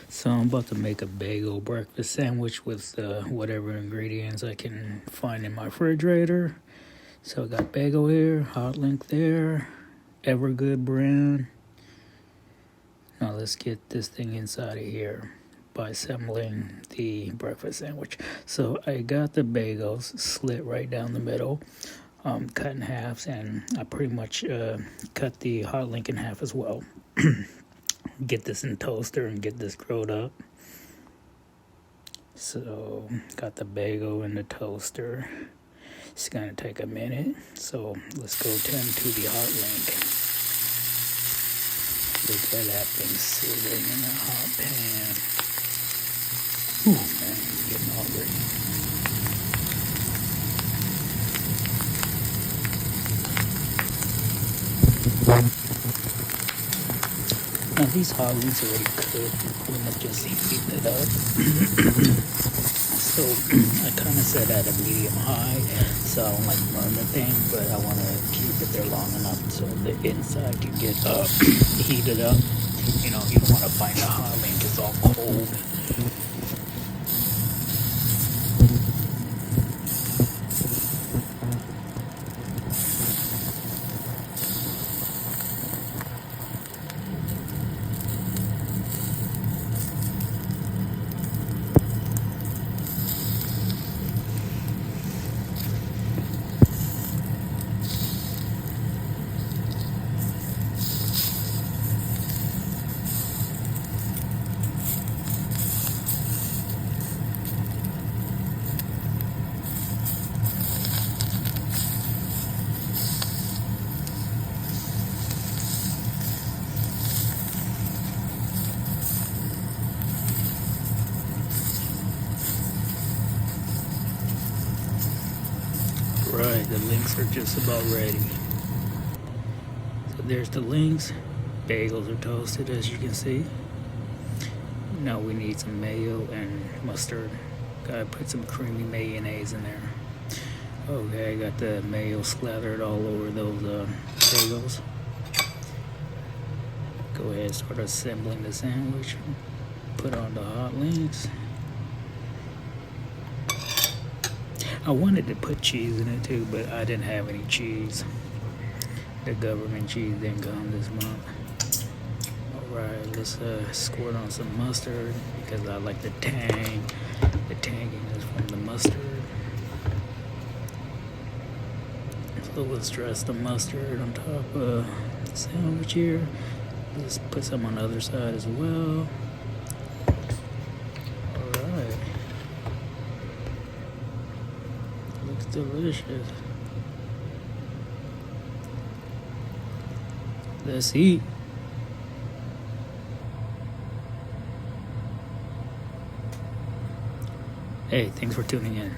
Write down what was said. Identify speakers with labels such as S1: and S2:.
S1: So I'm about to make a bagel breakfast sandwich with whatever ingredients I can find in my refrigerator. So I got bagel here, hot link there, Evergood brand. Now let's get this thing inside of here by assembling the breakfast sandwich. So I got the bagels slit right down the middle, cut in halves, and I pretty much cut the hot link in half as well. Get this in toaster and get this grilled up. So got the bagel in the toaster. It's gonna take a minute, so let's go tend to the hot link. Look at that thing sizzling in the hot pan. Ooh man, I'm getting hungry. Now these hot links already cooked. We're gonna just heat it up. So I kind of set at a medium high, so I don't like burn the thing, but I want to keep it there long enough so the inside can get heated up. You know, you don't want to find the hot link, it's all cold. Right, the links are just about ready. So there's the links. Bagels are toasted, as you can see. Now we need some mayo and mustard. Gotta put some creamy mayonnaise in there. Okay, I got the mayo slathered all over those bagels. Go ahead and start assembling the sandwich. Put on the hot links. I wanted to put cheese in it too, but I didn't have any cheese. The government cheese didn't come this month. Alright, let's squirt on some mustard because I like the tang. The tanginess from the mustard. So let's dress the mustard on top of the sandwich here. Let's put some on the other side as well. Alright. Looks delicious. Let's eat. Hey, thanks for tuning in.